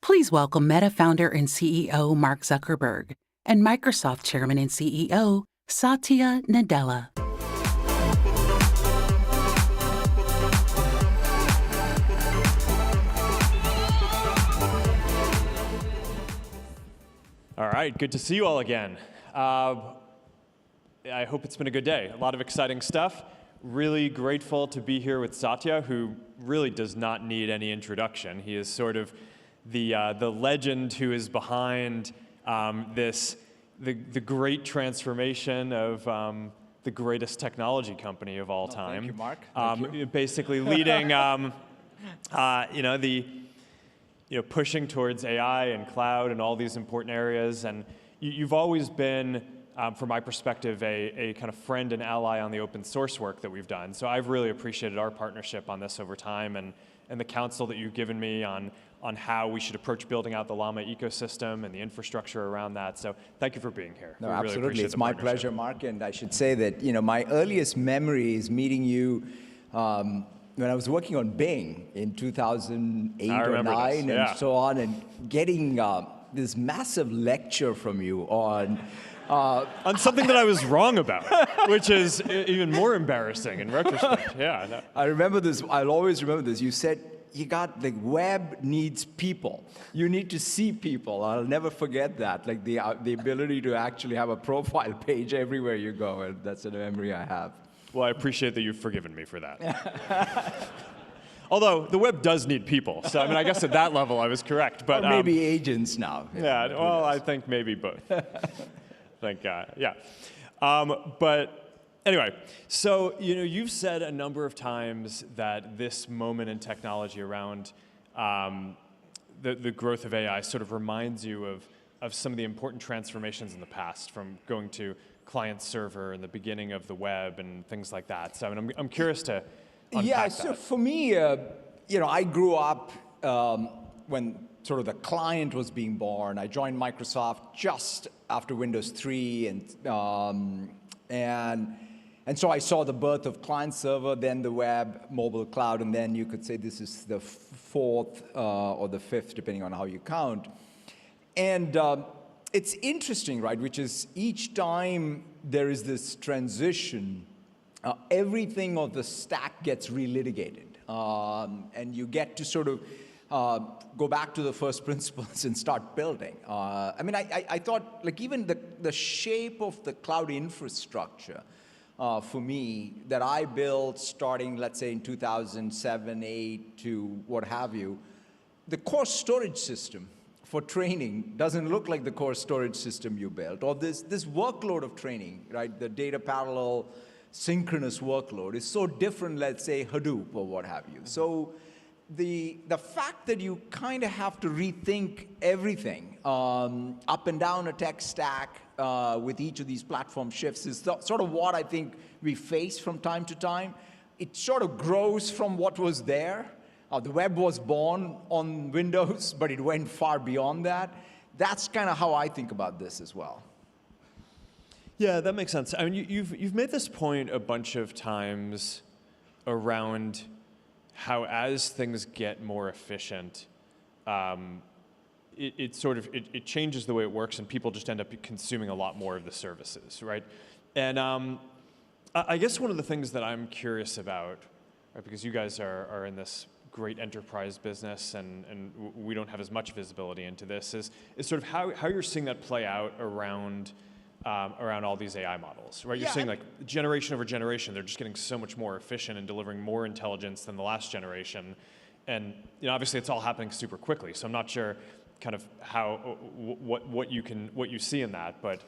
Please welcome Meta founder and CEO Mark Zuckerberg and Microsoft chairman and CEO Satya Nadella. All right, good to see you all again. I hope it's been a good day. A lot of exciting stuff. Really grateful to be here with Satya, who really does not need any introduction. He is sort of the legend who is behind the great transformation of the greatest technology company of all time. Thank you, Mark. Thank you. Basically leading, pushing towards AI and cloud and all these important areas. And you've always been, from my perspective, a kind of friend and ally on the open source work that we've done. So I've really appreciated our partnership on this over time and the counsel that you've given me on how we should approach building out the LLaMA ecosystem and the infrastructure around that. So thank you for being here. No, we really absolutely. It's my pleasure, Mark. And I should say that my earliest memory is meeting you when I was working on Bing in 2008 or 9 and so on, and getting this massive lecture from you on something that I was wrong about, which is even more embarrassing in retrospect. Yeah. No. I remember this. I'll always remember this. You said, the web needs people. You need to see people. I'll never forget that. Like the ability to actually have a profile page everywhere you go, and that's a memory I have. Well, I appreciate that you've forgiven me for that. Although the web does need people, so I guess at that level I was correct. But or maybe agents now. Yeah. Well, I think maybe both. Thank God. Yeah. But anyway, so you've said a number of times that this moment in technology around the growth of AI sort of reminds you of some of the important transformations in the past, from going to client server and the beginning of the web and things like that. So I'm curious to unpack that. So for me, I grew up when sort of the client was being born. I joined Microsoft just after Windows 3, and so I saw the birth of client server, then the web, mobile cloud, and then you could say this is the fourth or the fifth, depending on how you count. And it's interesting, right, which is each time there is this transition, everything of the stack gets relitigated. And you get to sort of go back to the first principles and start building. I thought, like, even the shape of the cloud infrastructure for me that I built starting, let's say, in 2007, 8 to what have you, the core storage system for training doesn't look like the core storage system you built, or this workload of training, right? The data parallel synchronous workload is so different, let's say, Hadoop or what have you. So the fact that you kind of have to rethink everything up and down a tech stack with each of these platform shifts is sort of what I think we face from time to time. It sort of grows from what was there. The web was born on Windows, but it went far beyond that. That's kind of how I think about this as well. Yeah, that makes sense. You've made this point a bunch of times around how as things get more efficient, it changes the way it works, and people just end up consuming a lot more of the services, right? And I guess one of the things that I'm curious about, right, because you guys are in this great enterprise business, and we don't have as much visibility into this, is sort of how you're seeing that play out around all these AI models, right? You're seeing, like, generation over generation, they're just getting so much more efficient and delivering more intelligence than the last generation. And obviously it's all happening super quickly, so I'm not sure kind of how, what you see in that, but.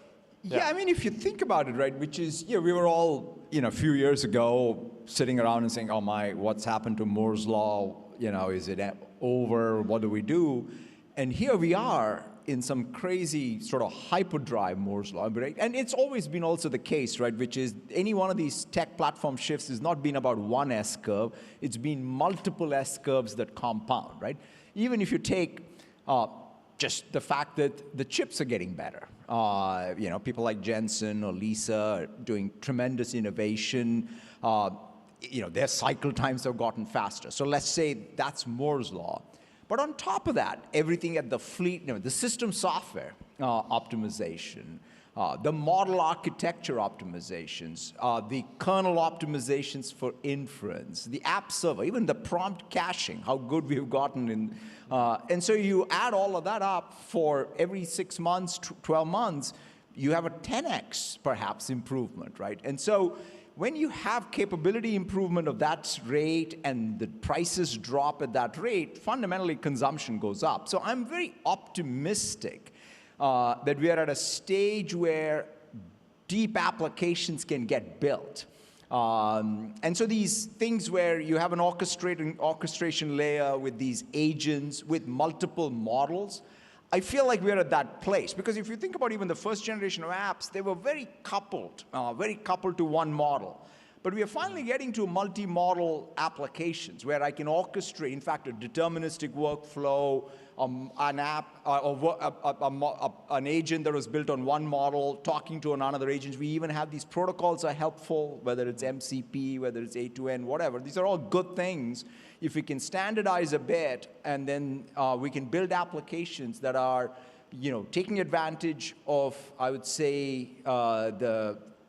Yeah, if you think about it, right, which is, we were all, a few years ago sitting around and saying, oh my, what's happened to Moore's Law? Is it over? What do we do? And here we are in some crazy sort of hyperdrive Moore's Law, right? And it's always been also the case, right, which is any one of these tech platform shifts has not been about one S-curve. It's been multiple S-curves that compound, right? Even if you take just the fact that the chips are getting better. People like Jensen or Lisa are doing tremendous innovation. Their cycle times have gotten faster. So let's say that's Moore's Law. But on top of that, everything at the fleet, the system software optimization, the model architecture optimizations, the kernel optimizations for inference, the app server, even the prompt caching, how good we've gotten in. And so you add all of that up for every 6 months, 12 months, you have a 10x perhaps improvement, right? And so when you have capability improvement of that rate and the prices drop at that rate, fundamentally consumption goes up. So I'm very optimistic that we are at a stage where deep applications can get built. And so these things where you have an orchestration layer with these agents with multiple models, I feel like we're at that place. Because if you think about even the first generation of apps, they were very coupled to one model. But we are finally getting to multi-model applications where I can orchestrate, in fact, a deterministic workflow, an app, an agent that was built on one model, talking to another agent. We even have these protocols are helpful, whether it's MCP, whether it's A2N, whatever. These are all good things. If we can standardize a bit, and then we can build applications that are, taking advantage of, I would say,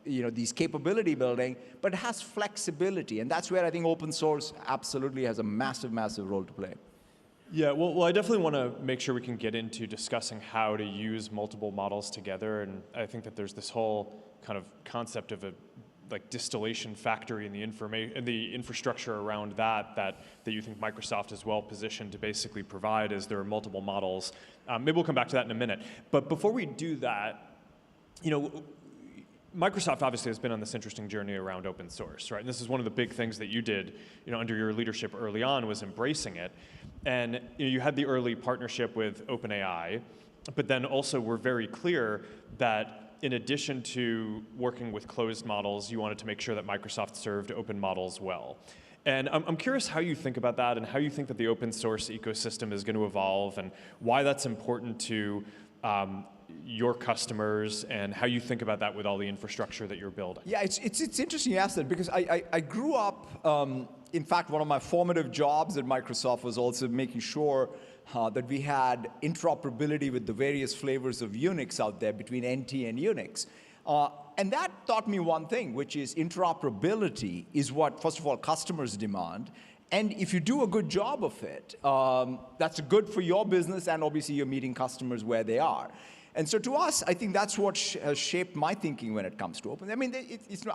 these capability building, but it has flexibility, and that's where I think open source absolutely has a massive, massive role to play. Yeah, well, I definitely want to make sure we can get into discussing how to use multiple models together, and I think that there's this whole kind of concept of a distillation factory in the infrastructure around that you think Microsoft is well positioned to basically provide as there are multiple models. Maybe we'll come back to that in a minute. But before we do that, Microsoft obviously has been on this interesting journey around open source, right? And this is one of the big things that you did, under your leadership early on was embracing it. And you had the early partnership with OpenAI, but then also were very clear that in addition to working with closed models, you wanted to make sure that Microsoft served open models well. And I'm curious how you think about that and how you think that the open source ecosystem is going to evolve and why that's important to your customers and how you think about that with all the infrastructure that you're building. Yeah, it's interesting you asked that because I grew up, in fact, one of my formative jobs at Microsoft was also making sure that we had interoperability with the various flavors of Unix out there between NT and Unix. And that taught me one thing, which is interoperability is what, first of all, customers demand. And if you do a good job of it, that's good for your business, and obviously you're meeting customers where they are. And so to us, I think that's what has shaped my thinking when it comes to open. I mean,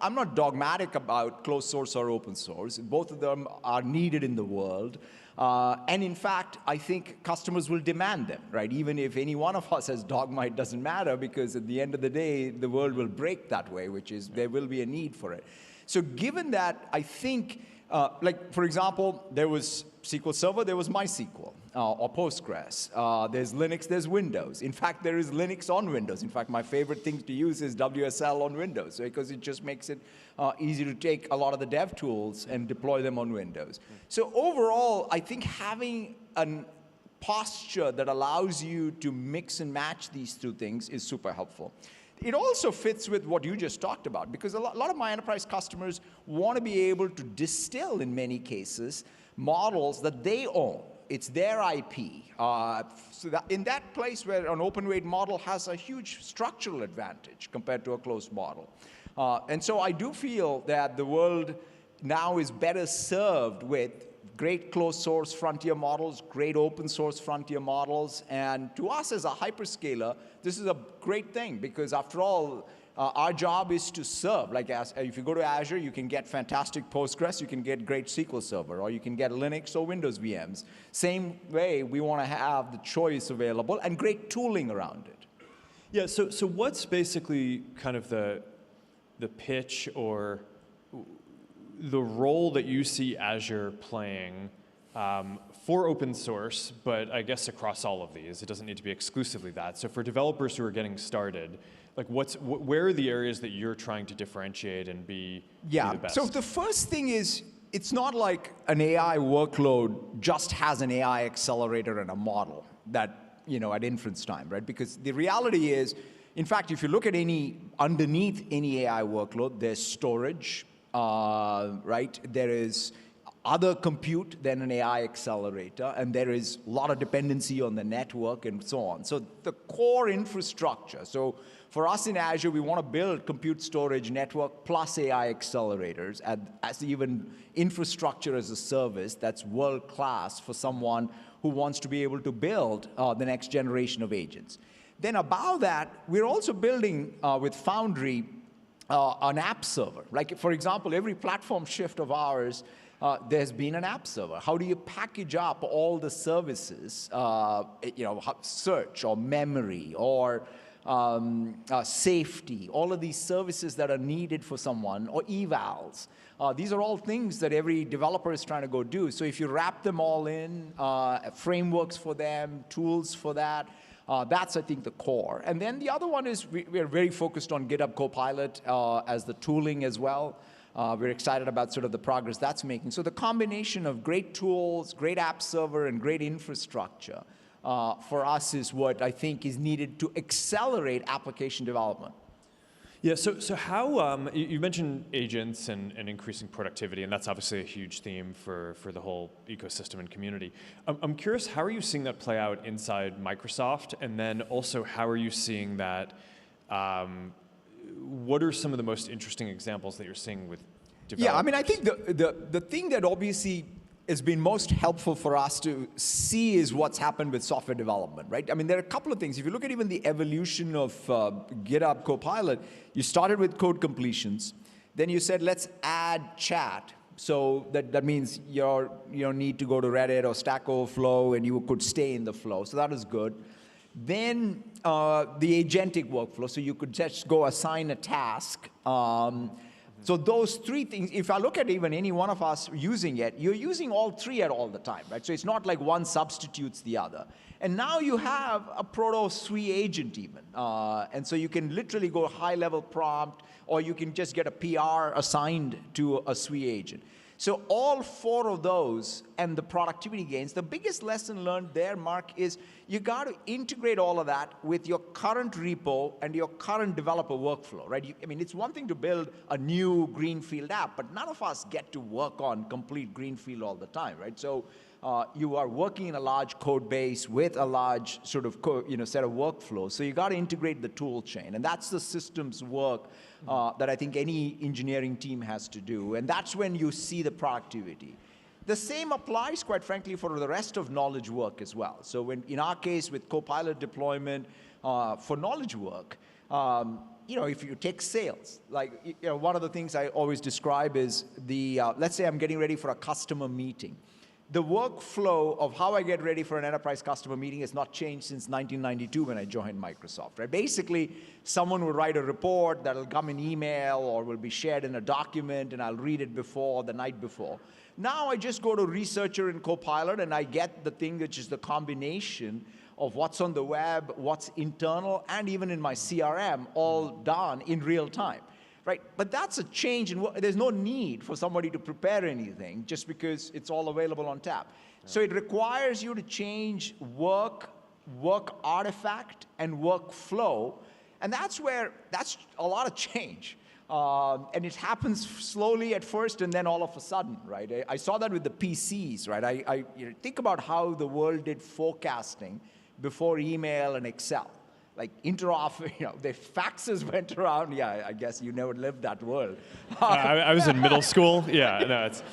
I'm not dogmatic about closed source or open source. Both of them are needed in the world. And in fact, I think customers will demand them, right? Even if any one of us has dogma, it doesn't matter, because at the end of the day, the world will break that way, which is there will be a need for it. So given that, I think, for example, there was SQL Server, there was MySQL, or Postgres. There's Linux, there's Windows. In fact, there is Linux on Windows. In fact, my favorite thing to use is WSL on Windows, because it just makes it easy to take a lot of the dev tools and deploy them on Windows. So overall, I think having a posture that allows you to mix and match these two things is super helpful. It also fits with what you just talked about, because a lot of my enterprise customers want to be able to distill, in many cases, models that they own. It's their IP. So that in that place where an open weight model has a huge structural advantage compared to a closed model. And so I do feel that the world now is better served with great closed source frontier models, great open source frontier models. And to us as a hyperscaler, this is a great thing, because after all, our job is to serve. Like if you go to Azure, you can get fantastic Postgres, you can get great SQL Server, or you can get Linux or Windows VMs. Same way, we want to have the choice available and great tooling around it. Yeah, so what's basically kind of the pitch or the role that you see Azure playing for open source, but I guess across all of these? It doesn't need to be exclusively that. So for developers who are getting started, like where are the areas that you're trying to differentiate and be the best? So the first thing is, it's not like an AI workload just has an AI accelerator and a model that, at inference time, right? Because the reality is, in fact, if you look at underneath any AI workload, there's storage, right? There is other compute than an AI accelerator, and there is a lot of dependency on the network and so on. So the core infrastructure, so for us in Azure, we want to build compute storage network plus AI accelerators as even infrastructure as a service that's world-class for someone who wants to be able to build the next generation of agents. Then above that, we're also building with Foundry an app server. Like, for example, every platform shift of ours, there's been an app server. How do you package up all the services, search or memory or safety, all of these services that are needed for someone, or evals. These are all things that every developer is trying to go do. So if you wrap them all in, frameworks for them, tools for that, that's, I think, the core. And then the other one is we are very focused on GitHub Copilot as the tooling as well. We're excited about sort of the progress that's making. So the combination of great tools, great app server, and great infrastructure for us is what I think is needed to accelerate application development. Yeah, so how, you mentioned agents and increasing productivity, and that's obviously a huge theme for the whole ecosystem and community. I'm curious, how are you seeing that play out inside Microsoft? And then also, how are you seeing that, what are some of the most interesting examples that you're seeing with developers? Yeah, I mean, I think the thing that obviously has been most helpful for us to see is what's happened with software development, right? I mean, there are a couple of things. If you look at even the evolution of GitHub Copilot, you started with code completions. Then you said, let's add chat. So that means you don't need to go to Reddit or Stack Overflow, and you could stay in the flow. So that is good. Then the agentic workflow. So you could just go assign a task. So those three things, if I look at even any one of us using it, you're using all three at all the time, right? So it's not like one substitutes the other. And now you have a proto-SWE agent even. And so you can literally go high-level prompt, or you can just get a PR assigned to a SWE agent. So all four of those and the productivity gains, the biggest lesson learned there, Mark, is you got to integrate all of that with your current repo and your current developer workflow, right? I mean, it's one thing to build a new greenfield app, but none of us get to work on complete greenfield all the time, right? So you are working in a large code base with a large sort of set of workflows. So you got to integrate the tool chain, and that's the systems work that I think any engineering team has to do, and that's when you see the productivity. The same applies, quite frankly, for the rest of knowledge work as well. So when, in our case, with Copilot deployment for knowledge work, if you take sales, like one of the things I always describe is let's say I'm getting ready for a customer meeting. The workflow of how I get ready for an enterprise customer meeting has not changed since 1992 when I joined Microsoft, right? Basically, someone will write a report that'll come in email or will be shared in a document, and I'll read it the night before. Now I just go to Researcher in Copilot, and I get the thing which is the combination of what's on the web, what's internal, and even in my CRM, all done in real time. Right, but that's a change, and there's no need for somebody to prepare anything just because it's all available on tap. Yeah. So it requires you to change work artifact, and workflow, and that's a lot of change. And it happens slowly at first, and then all of a sudden, right? I saw that with the PCs, right? I think about how the world did forecasting before email and Excel. Like the faxes went around. Yeah, I guess you never lived that world. I was in middle school. Yeah, no, it's.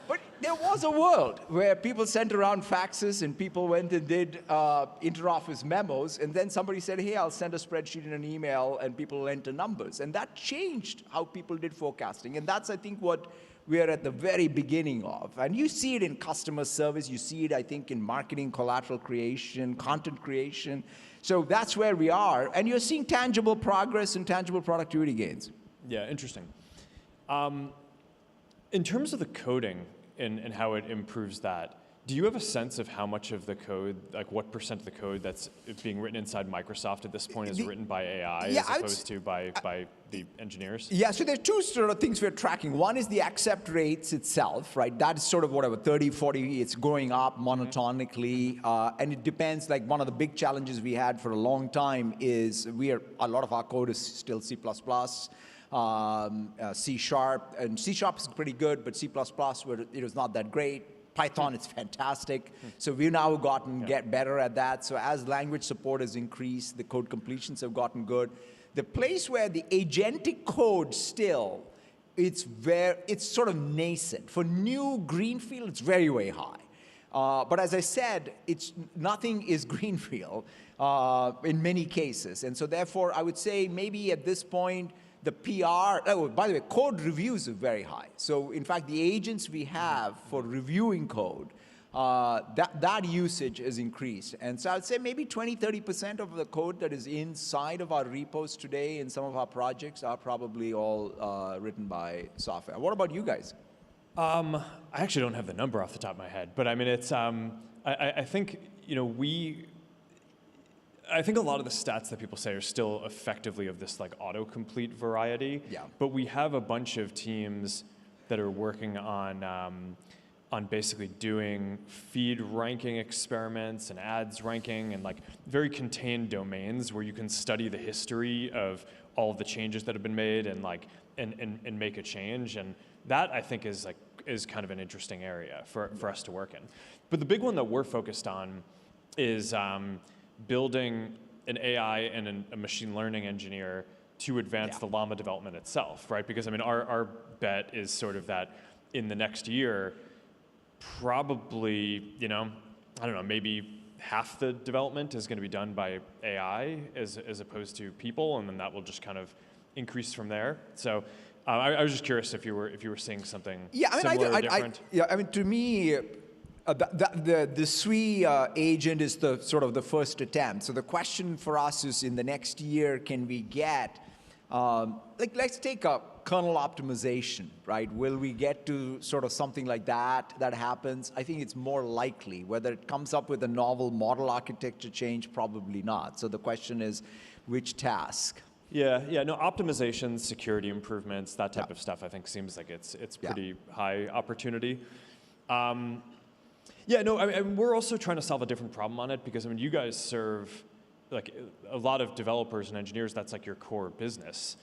But there was a world where people sent around faxes, and people went and did interoffice memos, and then somebody said, hey, I'll send a spreadsheet in an email, and people enter numbers. And that changed how people did forecasting. And that's, I think, what we are at the very beginning of. And you see it in customer service. You see it, I think, in marketing, collateral creation, content creation. So that's where we are. And you're seeing tangible progress and tangible productivity gains. Yeah, interesting. In terms of the coding and how it improves that, do you have a sense of how much of the code, like what % of the code that's being written inside Microsoft at this point is written by AI as opposed to by the engineers? Yeah, so there's two sort of things we're tracking. One is the accept rates itself, right? That's sort of whatever, 30, 40, it's going up monotonically. And it depends, like one of the big challenges we had for a long time is a lot of our code is still C++. C#, and C# is pretty good, but C++, it was not that great. Python is fantastic. So we've now gotten get better at that. So as language support has increased, the code completions have gotten good. The place where the agentic code still, it's sort of nascent. For new greenfield, it's very, very high. But as I said, nothing is greenfield in many cases. And so therefore, I would say maybe at this point, the PR, by the way, code reviews are very high. So in fact, the agents we have for reviewing code, that usage has increased. And so I'd say maybe 20, 30% of the code that is inside of our repos today in some of our projects are probably all written by software. What about you guys? I actually don't have the number off the top of my head, but I mean, it's, I think, I think a lot of the stats that people say are still effectively of this like autocomplete variety. Yeah. But we have a bunch of teams that are working on basically doing feed ranking experiments and ads ranking and like very contained domains where you can study the history of all of the changes that have been made and like and make a change. And that I think is kind of an interesting area for us to work in. But the big one that we're focused on is building an AI and a machine learning engineer to advance the LLaMA development itself, right? Because I mean, our bet is sort of that in the next year, probably, I don't know, maybe half the development is going to be done by AI as opposed to people, and then that will just kind of increase from there. So I was just curious if you were seeing something similar or different. To me, the SWE agent is the sort of the first attempt. So the question for us is, in the next year, can we get, let's take a kernel optimization, right? Will we get to sort of something like that happens? I think it's more likely. Whether it comes up with a novel model architecture change, probably not. So the question is, which task? No, optimizations, security improvements, that type of stuff, I think seems like it's pretty high opportunity. We're also trying to solve a different problem on it because, I mean, you guys serve like a lot of developers and engineers, that's like your core business.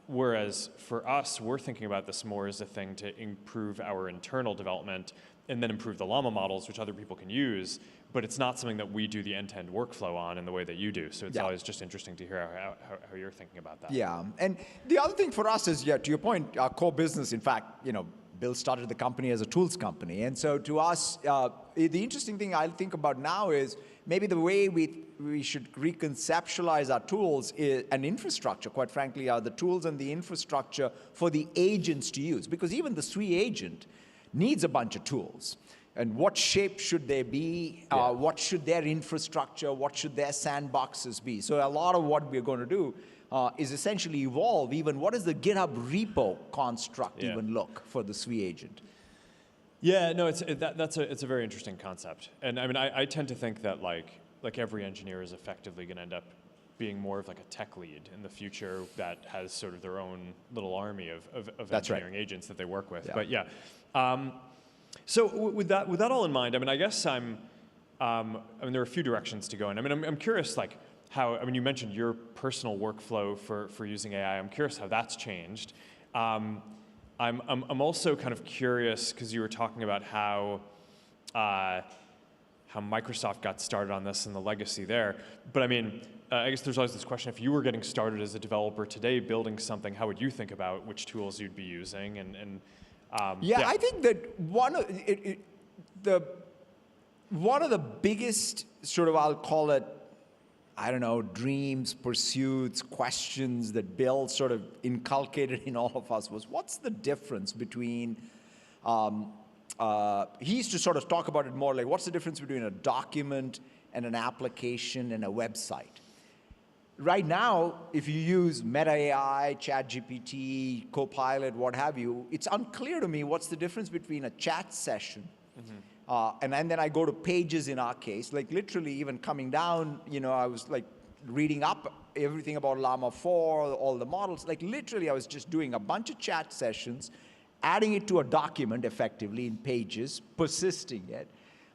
Whereas for us, we're thinking about this more as a thing to improve our internal development and then improve the LLaMA models, which other people can use, but it's not something that we do the end-to-end workflow on in the way that you do. So it's always just interesting to hear how you're thinking about that. Yeah, and the other thing for us is, to your point, our core business, in fact, Bill started the company as a tools company. And so to us, the interesting thing I think about now is maybe the way we should reconceptualize our tools and infrastructure, quite frankly, are the tools and the infrastructure for the agents to use. Because even the SWE agent needs a bunch of tools. And what shape should they be? What should their infrastructure, what should their sandboxes be? So a lot of what we're going to do is essentially evolve even what does the GitHub repo construct even look for the SWE agent? Yeah, no, it's a very interesting concept. And I mean, I tend to think that like every engineer is effectively going to end up being more of like a tech lead in the future that has sort of their own little army of engineering agents that they work with. But so with that all in mind, I mean, I guess there are a few directions to go in. I mean, I'm curious, like how, I mean, you mentioned your personal workflow for using AI. I'm curious how that's changed. I'm also kind of curious because you were talking about how Microsoft got started on this and the legacy there. But I mean, I guess there's always this question: if you were getting started as a developer today, building something, how would you think about which tools you'd be using? I think that one of the biggest sort of, I'll call it, I don't know, dreams, pursuits, questions that Bill sort of inculcated in all of us was, what's the difference between, he used to sort of talk about it more like, what's the difference between a document and an application and a website? Right now, if you use Meta AI, ChatGPT, Copilot, what have you, it's unclear to me what's the difference between a chat session and then I go to pages in our case, like literally even coming down, I was like reading up everything about Llama 4, all the models, like literally I was just doing a bunch of chat sessions, adding it to a document effectively in pages, persisting it.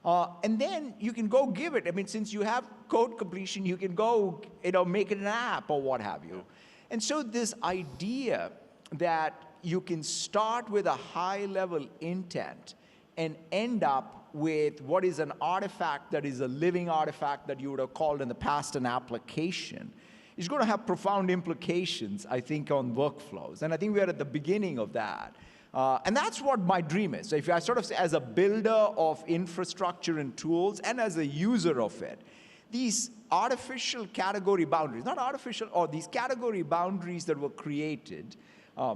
And then you can go give it. I mean, since you have code completion, you can go, make it an app or what have you. And so this idea that you can start with a high-level intent and end up with what is an artifact that is a living artifact that you would have called in the past an application is going to have profound implications, I think, on workflows. And I think we are at the beginning of that. And that's what my dream is. So if I sort of say, as a builder of infrastructure and tools and as a user of it, these artificial category boundaries, not artificial, or these category boundaries that were created,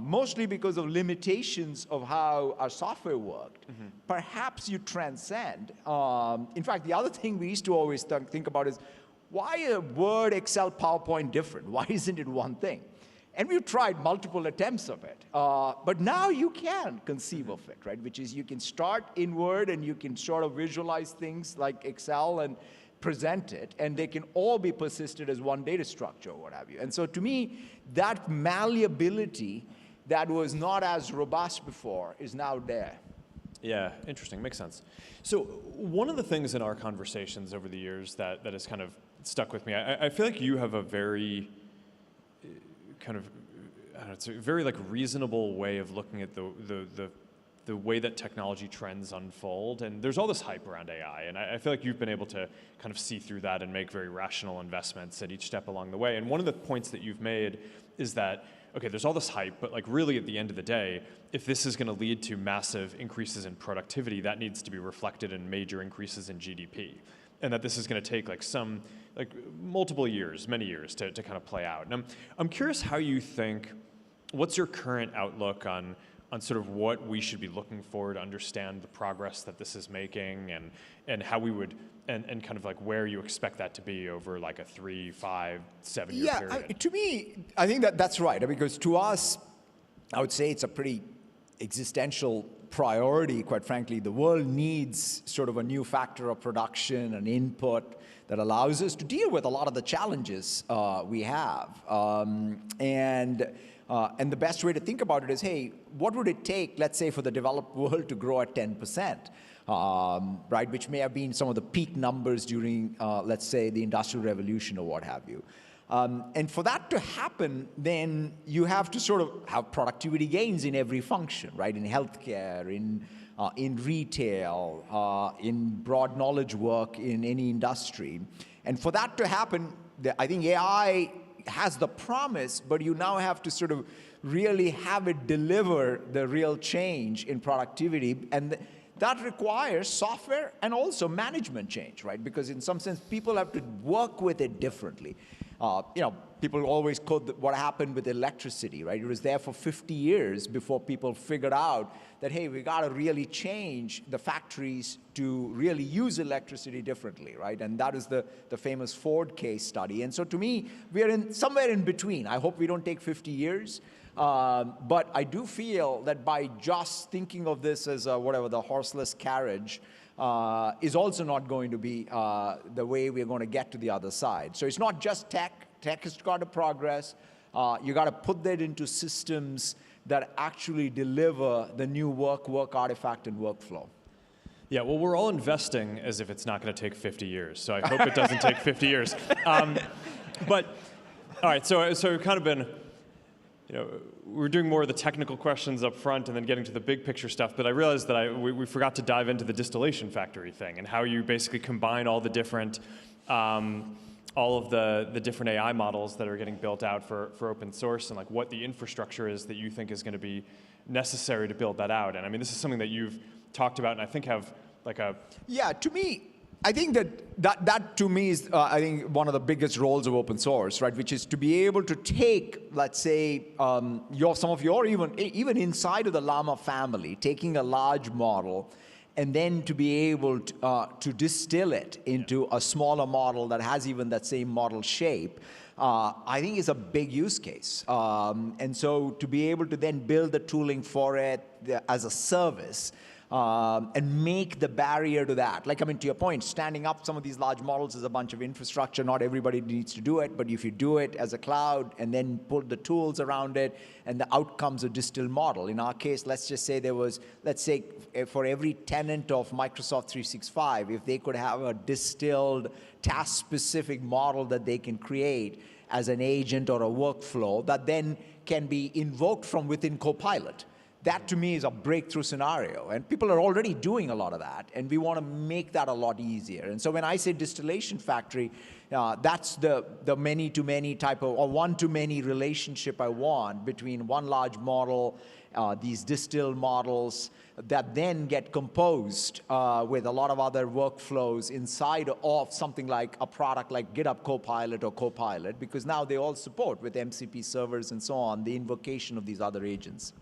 mostly because of limitations of how our software worked, perhaps you transcend. In fact, the other thing we used to always think about is, why are Word, Excel, PowerPoint different? Why isn't it one thing? And we've tried multiple attempts of it. But now you can conceive of it, right? Which is you can start in Word and you can sort of visualize things like Excel and present it, and they can all be persisted as one data structure or what have you. And so to me, that malleability that was not as robust before is now there. Yeah, interesting, makes sense. So one of the things in our conversations over the years that has kind of stuck with me, I feel like you have a very kind of, I don't know, it's a very like reasonable way of looking at the way that technology trends unfold. And there's all this hype around AI, and I feel like you've been able to kind of see through that and make very rational investments at each step along the way. And one of the points that you've made is that, okay, there's all this hype, but like really at the end of the day, if this is going to lead to massive increases in productivity, that needs to be reflected in major increases in GDP. And that this is going to take like multiple years, many years to kind of play out. And I'm curious how you think, what's your current outlook on sort of what we should be looking for to understand the progress that this is making, and how we would, and kind of like where you expect that to be over like a 3, 5, 7 year period? To me, I think that's right, because to us, I would say it's a pretty existential priority, quite frankly. The world needs sort of a new factor of production, an input that allows us to deal with a lot of the challenges we have. And the best way to think about it is, hey, what would it take, let's say, for the developed world to grow at 10%, right? Which may have been some of the peak numbers during, let's say, the Industrial Revolution or what have you. And for that to happen, then you have to sort of have productivity gains in every function, right? In healthcare, in retail, in broad knowledge work, in any industry. And for that to happen, I think AI has the promise, but you now have to sort of really have it deliver the real change in productivity. And that requires software and also management change, right? Because in some sense, people have to work with it differently. People always quote what happened with electricity, right? It was there for 50 years before people figured out that, hey, we got to really change the factories to really use electricity differently, right? And that is the famous Ford case study. And so to me, we are somewhere in between. I hope we don't take 50 years. But I do feel that by just thinking of this as the horseless carriage, is also not going to be the way we're going to get to the other side. So it's not just tech. Tech has got to progress. You got to put that into systems that actually deliver the new work artifact and workflow. Yeah, well, we're all investing as if it's not going to take 50 years. So I hope it doesn't take 50 years. But all right, so we've kind of been, we're doing more of the technical questions up front and then getting to the big picture stuff, but I realized that we forgot to dive into the distillation factory thing and how you basically combine all the different, all of the different AI models that are getting built out for open source, and like what the infrastructure is that you think is going to be necessary to build that out. And I mean, this is something that you've talked about and I think have like a... Yeah, to me, I think that to me is, I think, one of the biggest roles of open source, right? Which is to be able to take, let's say, some of your, even inside of the LLaMA family, taking a large model, and then to be able to distill it into a smaller model that has even that same model shape, I think is a big use case. And so to be able to then build the tooling for it as a service, and make the barrier to that. Like, I mean, to your point, standing up some of these large models is a bunch of infrastructure. Not everybody needs to do it, but if you do it as a cloud and then put the tools around it, and the outcome's a distilled model. In our case, let's just say there was, let's say for every tenant of Microsoft 365, if they could have a distilled task-specific model that they can create as an agent or a workflow that then can be invoked from within Copilot. That, to me, is a breakthrough scenario. And people are already doing a lot of that, and we want to make that a lot easier. And so when I say distillation factory, that's the many-to-many type of, or one-to-many relationship I want between one large model, these distilled models that then get composed with a lot of other workflows inside of something like a product like GitHub Copilot or Copilot, because now they all support with MCP servers and so on, the invocation of these other agents.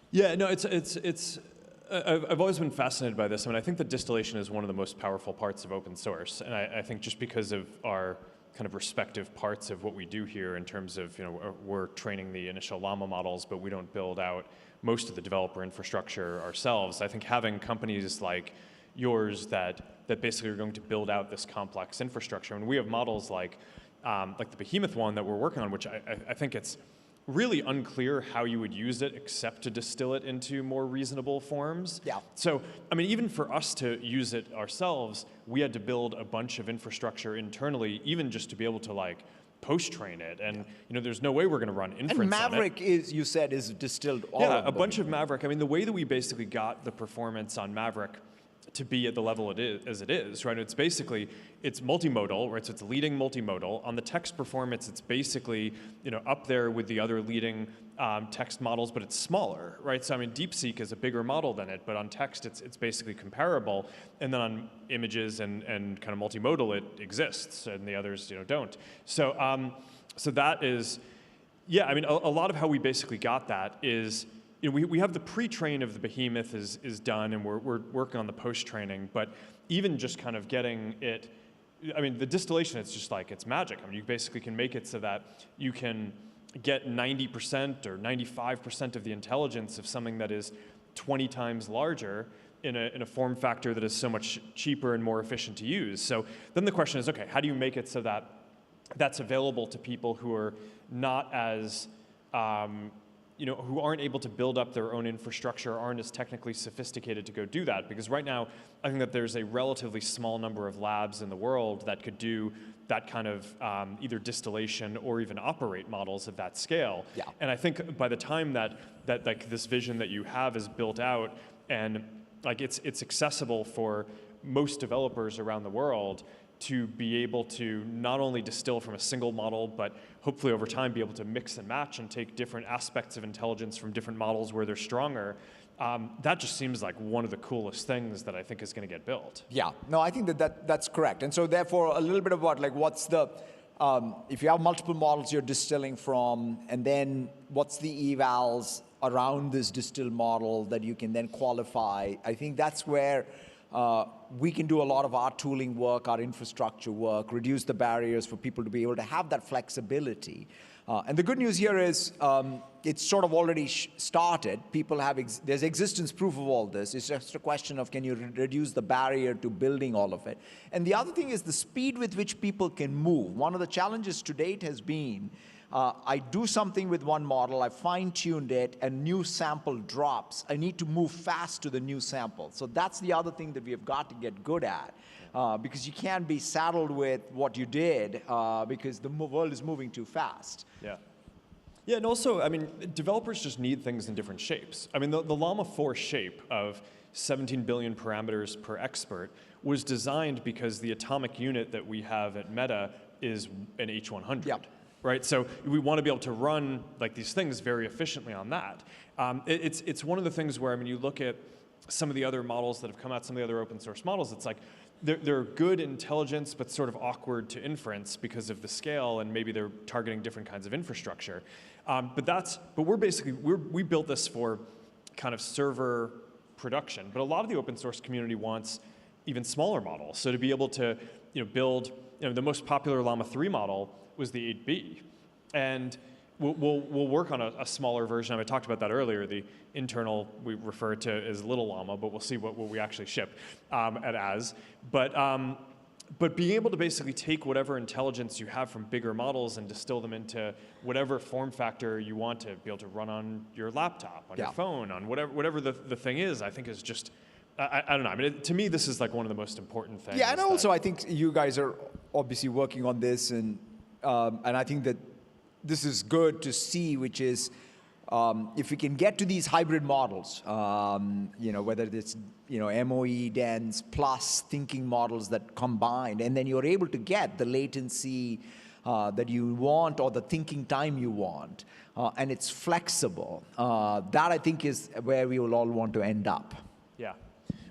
Yeah, no, I've always been fascinated by this. I mean, I think that distillation is one of the most powerful parts of open source, and I think just because of our kind of respective parts of what we do here in terms of, we're training the initial LLaMA models, but we don't build out most of the developer infrastructure ourselves. I think having companies like yours that basically are going to build out this complex infrastructure, and we have models like the Behemoth one that we're working on, which I think it's really unclear how you would use it except to distill it into more reasonable forms. Yeah. So, I mean, even for us to use it ourselves, we had to build a bunch of infrastructure internally, even just to be able to post-train it. And there's no way we're going to run inference and Maverick on it. you said, is distilled all Yeah, of a bunch of Maverick. I mean, the way that we basically got the performance on Maverick to be at the level it is, right? It's basically, it's multimodal, right? So it's leading multimodal. On the text performance, it's basically, up there with the other leading text models, but it's smaller, right? So I mean, DeepSeek is a bigger model than it, but on text, it's basically comparable. And then on images and kind of multimodal, it exists, and the others, don't. So, so that is, yeah. I mean, a lot of how we basically got that is, we have the pre-train of the Behemoth is done, and we're working on the post-training, but even just kind of getting it, I mean, the distillation, it's just it's magic. I mean, you basically can make it so that you can get 90% or 95% of the intelligence of something that is 20 times larger in a form factor that is so much cheaper and more efficient to use. So then the question is, okay, how do you make it so that that's available to people who are not as, who aren't able to build up their own infrastructure, aren't as technically sophisticated to go do that? Because right now, I think that there's a relatively small number of labs in the world that could do that kind of either distillation or even operate models of that scale. Yeah. And I think by the time that this vision that you have is built out and it's accessible for most developers around the world, to be able to not only distill from a single model, but hopefully over time be able to mix and match and take different aspects of intelligence from different models where they're stronger. That just seems like one of the coolest things that I think is going to get built. Yeah, no, I think that's correct. And so therefore, a little bit about what's the, if you have multiple models you're distilling from, and then what's the evals around this distilled model that you can then qualify, I think that's where we can do a lot of our tooling work, our infrastructure work, reduce the barriers for people to be able to have that flexibility. And the good news here is it's sort of already started. People have, there's existence proof of all this. It's just a question of, can you reduce the barrier to building all of it? And the other thing is the speed with which people can move. One of the challenges to date has been, I do something with one model, I fine-tuned it, a new sample drops. I need to move fast to the new sample. So that's the other thing that we have got to get good at, because you can't be saddled with what you did, because the world is moving too fast. Yeah. Yeah, and also, I mean, developers just need things in different shapes. I mean, the LLaMA 4 shape of 17 billion parameters per expert was designed because the atomic unit that we have at Meta is an H100. Yep. Right, so we want to be able to run these things very efficiently on that. It's one of the things where, I mean, you look at some of the other models that have come out, some of the other open source models, it's like they're good intelligence, but sort of awkward to inference because of the scale, and maybe they're targeting different kinds of infrastructure. But we built this for kind of server production, but a lot of the open source community wants even smaller models. So to be able to build, the most popular LLaMA 3 model was the 8B. And we'll work on a smaller version. I talked about that earlier. The internal we refer to as LLaMA, but we'll see what we actually ship at as. But being able to basically take whatever intelligence you have from bigger models and distill them into whatever form factor you want to be able to run on your laptop, on your phone, on whatever the thing is, I think is just, I don't know. I mean, to me, this is like one of the most important things. Yeah, and also I think you guys are obviously working on this, and I think that this is good to see, which is if we can get to these hybrid models, whether it's MOE dense plus thinking models that combine, and then you're able to get the latency that you want or the thinking time you want, and it's flexible. That I think is where we will all want to end up. Yeah.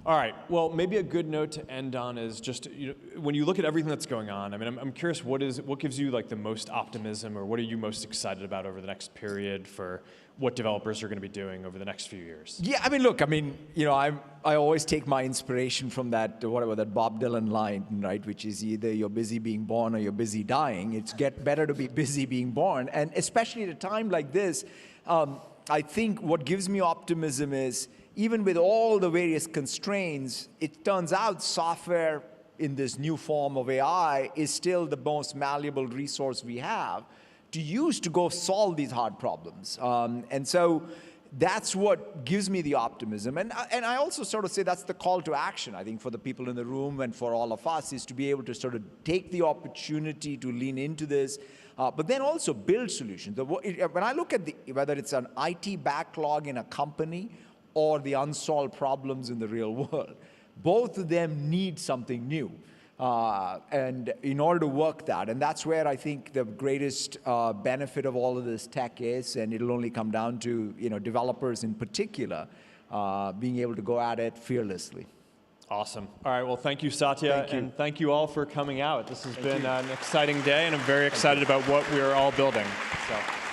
All right. Well, maybe a good note to end on is just when you look at everything that's going on. I mean, I'm curious what gives you like the most optimism, or what are you most excited about over the next period for what developers are going to be doing over the next few years? Yeah, I mean, look, I always take my inspiration from that Bob Dylan line, right? Which is either you're busy being born or you're busy dying. It's better to be busy being born, and especially at a time like this, I think what gives me optimism is, even with all the various constraints, it turns out software in this new form of AI is still the most malleable resource we have to use to go solve these hard problems. And so that's what gives me the optimism. And I also sort of say that's the call to action, I think, for the people in the room and for all of us, is to be able to sort of take the opportunity to lean into this, but then also build solutions. When I look at whether it's an IT backlog in a company or the unsolved problems in the real world, both of them need something new. And in order to work that, and that's where I think the greatest benefit of all of this tech is, and it'll only come down to developers in particular being able to go at it fearlessly. Awesome. All right. Well, thank you, Satya, and thank you all for coming out. This has been an exciting day, and I'm very excited about what we're all building. So.